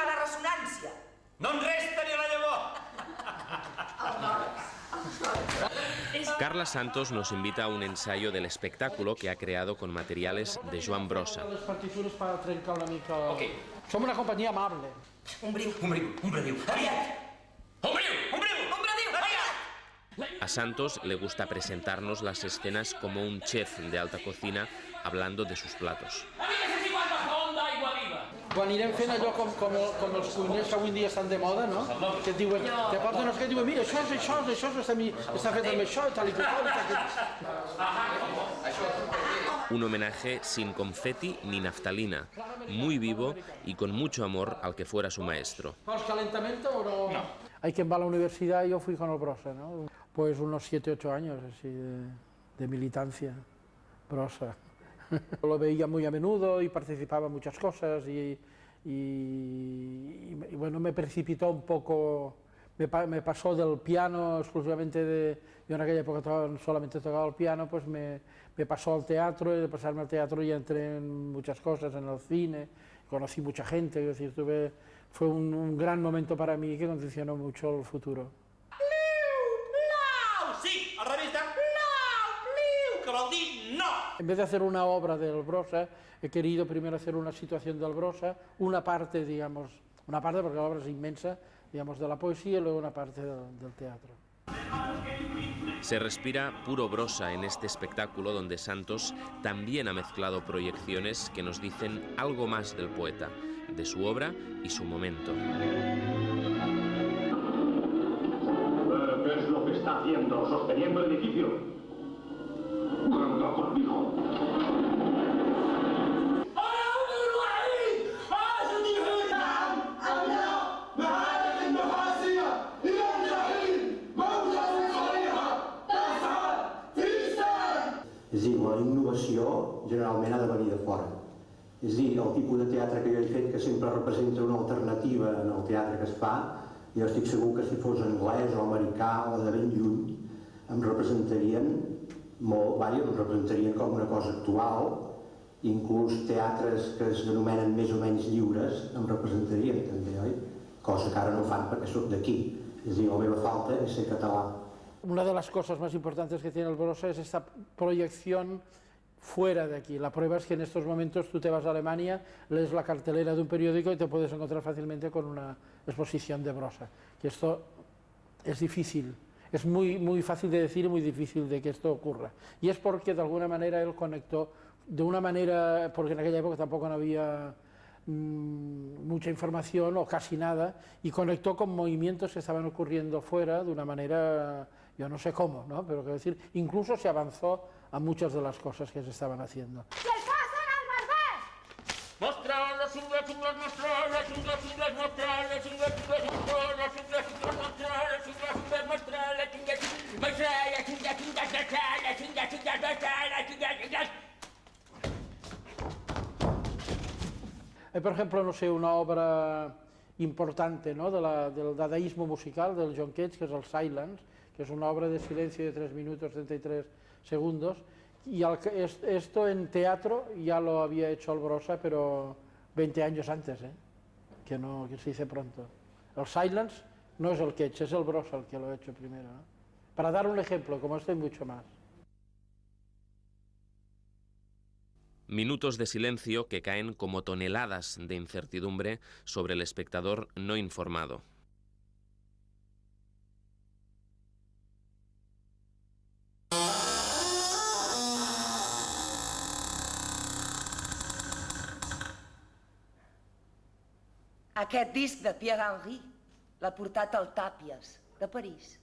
la ressonància. No en resta ni la llavor. Carla Santos nos invita a un ensayo del espectáculo que ha creado con materiales de Joan Brossa. Les partitures para trencar una mica... Ok. Som una companyia amable. Un briu. Aviat! Un briu! Aviat! A Santos le gusta presentarnos las escenas como un chef de alta cocina hablando de sus platos. Quan anirem fent allò com els cuiners que avui en dia estan de moda, no? Que et diuen, te porten els que et diuen, mira, això està fet amb això, tal i qual. Un homenaje sin confeti ni naftalina, muy vivo y con mucho amor al que fuera su maestro. ¿Vols calentamiento o no? No. Hay quien va a la universidad y yo fui con el Brossa, ¿no? Pues unos 7, 8 años así de militancia, Brossa. Lo veía muy a menudo y participaba en muchas cosas y bueno, me precipitó un poco, me pasó del piano exclusivamente de... Yo en aquella época solamente tocaba el piano, pues me pasó al teatro y de pasarme al teatro ya entré en muchas cosas, en el cine, conocí mucha gente, es decir, fue un gran momento para mí que condicionó mucho el futuro. Sí, al revés de... que vol dir no. En vez de hacer una obra del Brossa, he querido primero hacer una situación del Brossa, una parte, digamos, una parte porque la obra es inmensa, digamos, de la poesía y luego una parte del teatro. Se respira puro Brossa en este espectáculo donde Santos también ha mezclado proyecciones que nos dicen algo más del poeta, de su obra y su momento. ¿Qué es lo que está haciendo? ¿Sosteniendo el edificio? ¡Anda conmigo! És a dir, la innovació generalment ha de venir de fora. És a dir, el tipus de teatre que jo he fet, que sempre representa una alternativa en el teatre que es fa, jo estic segur que si fos anglès o americà o de ben lluny, em representarien molt, em representarien com una cosa actual, inclús teatres que es denomenen més o menys lliures em representarien també, oi? Cosa que ara no fan perquè soc d'aquí. És a dir, la meva falta és ser català. Una de las cosas más importantes que tiene el Brossa es esta proyección fuera de aquí. La prueba es que en estos momentos tú te vas a Alemania, lees la cartelera de un periódico y te puedes encontrar fácilmente con una exposición de Brossa. Que esto es difícil, es muy fácil de decir y muy difícil de que esto ocurra. Y es porque de alguna manera él conectó, de una manera, porque en aquella época tampoco no había mucha información o casi nada, y conectó con movimientos que estaban ocurriendo fuera de una manera, yo no sé cómo, ¿no? Pero quiero decir, incluso se avanzó a muchas de las cosas que se estaban haciendo. ¡Y el caso en el barber! Mostrar les ungles, mostrar les ungles, mostrar les ungles, mostrar les ungles, mostrar les ungles, mostrar les ungles, Hay, por ejemplo, no sé, una obra importante, ¿no? del dadaísmo musical del John Cage, que es el Silence, que es una obra de silencio de 3 minutos 33 segundos, y esto en teatro ya lo había hecho el Brossa, pero 20 años antes, que se dice pronto. El Silence no es el Cage, es el Brossa el que lo ha hecho primero, ¿no? Para dar un ejemplo, como esto hay mucho más. Minutos de silencio que caen como toneladas de incertidumbre sobre el espectador no informado. Aquest disc de Pierre Henry l'ha portat al Tàpies, de París.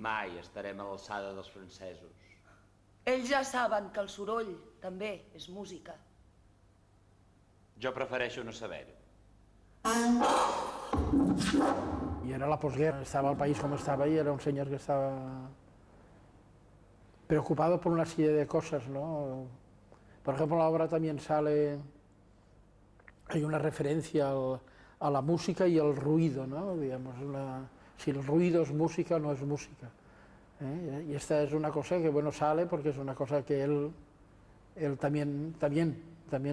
Mai estarem a l'alçada dels francesos. Ells ja saben que el soroll també és música. Jo prefereixo no saber-ho. Y era la posguerra, estaba el país como estaba y era un señor que estaba preocupado por una serie de cosas, ¿no? Por ejemplo, en la obra también hay una referencia a la música y al ruido, ¿no? Digamos, si el ruido es música o no es música. Y esta es una cosa que, bueno, sale porque es una cosa que él también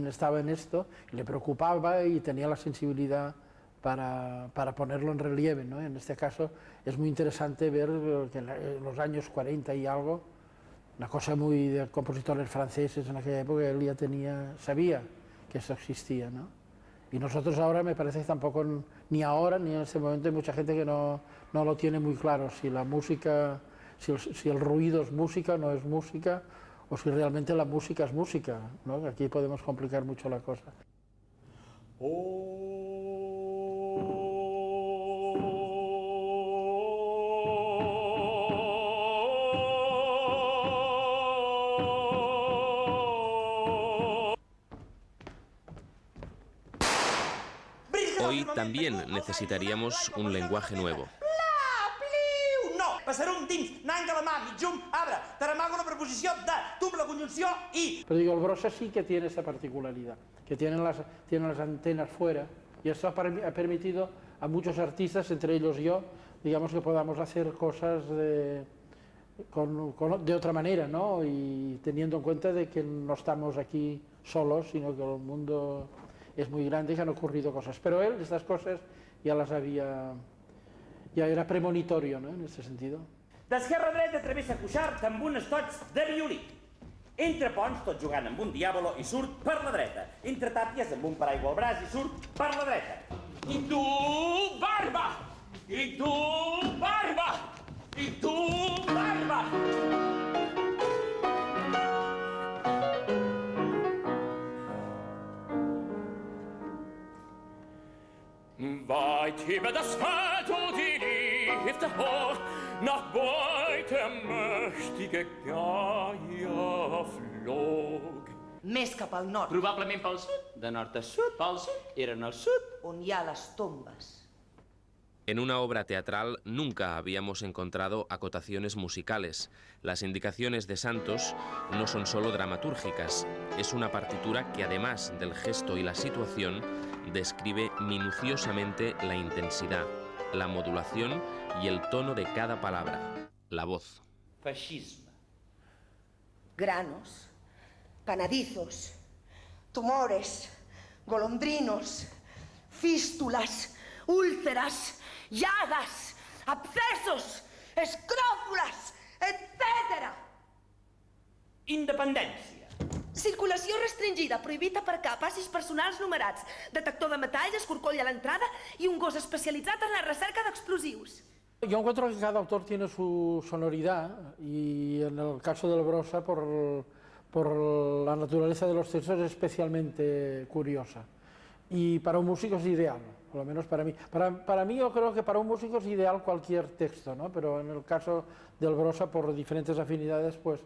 estaba en esto, y le preocupaba y tenía la sensibilidad para ponerlo en relieve, ¿no? En este caso es muy interesante ver que en los años 40 y algo, una cosa muy de compositores franceses en aquella época, él ya sabía que esto existía, ¿no? Y nosotros ahora me parece que tampoco, ni ahora ni en este momento, hay mucha gente que no lo tiene muy claro, si la música, si el ruido es música o no es música, o si realmente la música es música, ¿no? Aquí podemos complicar mucho la cosa. Hoy también necesitaríamos un lenguaje nuevo. No, passarum dins, nany de la mà, mitjum, arbre, taramago la preposició de, tum la conjunció i... Pero digo, el brossa sí que tiene esta particularidad, que tienen las antenas fuera, y esto ha permitido a muchos artistas, entre ellos yo, digamos que podamos hacer cosas de otra manera, ¿no? Y teniendo en cuenta de que no estamos aquí solos, sino que el mundo es muy grande y que han ocurrido cosas. Pero él, estas cosas, ya las había... ja era premonitorio, no?, en aquest sentit. D'esquerra a dreta travessa Cuixart amb un estoig de violí. Entre ponts, tot jugant amb un diàbolo, i surt per la dreta. Entre tàpies, amb un paraigua al braç, i surt per la dreta. I tu, barba! I tu, barba! I tu, barba! Weit über das Feld, wo die Liefde hoch, nach Beut der mächtige Geier flog. Més cap al nord, Probablement pel sud. De nord a sud. Pel sud. Eren al sud. on hi ha les tombes. En una obra teatral nunca habíamos encontrado acotaciones musicales. Las indicaciones de Santos no son solo dramatúrgicas, es una partitura que además del gesto y la situación describe minuciosamente la intensidad, la modulación y el tono de cada palabra, la voz. Feixisme. Granos, panadizos, tumores, golondrinos, fístulas, úlceras, llagas, abscessos, escròfules, etc. Independència. Circulació restringida, prohibit aparcar, passis personals numerats, detector de metalls, escorcoll a l'entrada y un gos especialitzat en la recerca d'explosius. Yo encuentro que cada autor tiene su sonoridad y en el caso del Brossa, por la naturaleza de los textos, es especialmente curiosa. Y para un músico es ideal, por lo menos para mí. Para mí yo creo que para un músico es ideal cualquier texto, ¿no? Pero en el caso del Brossa, por diferentes afinidades, pues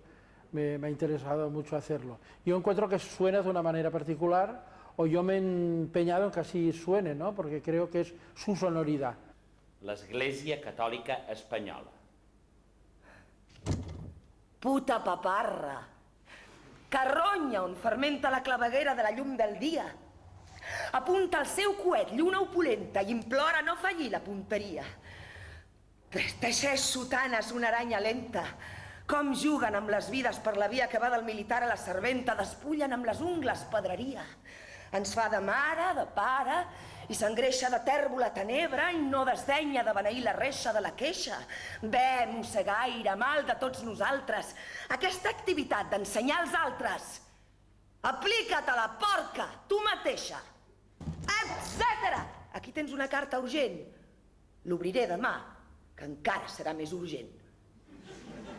me ha interesado mucho hacerlo. Yo encuentro que suena de una manera particular, o yo me he empeñado en que así suene, ¿no? Porque creo que es su sonoridad. L'Església Catòlica Espanyola. Puta paparra, carronya on fermenta la claveguera de la llum del dia. Apunta el seu coet, lluna opulenta, i implora no fallir la punteria. Teixeix sotanes una aranya lenta, com juguen amb les vides per la via que va del militar a la serventa, despullen amb les ungles pedreria. Ens fa de mare, de pare, i s'engreixa de tèrbola tenebra i no desdenya de beneir la reixa de la queixa. Bé, mossegaire, mal de tots nosaltres, aquesta activitat d'ensenyar als altres. Aplica't a la porca, tu mateixa, etc. Aquí tens una carta urgent. L'obriré demà, que encara serà més urgent.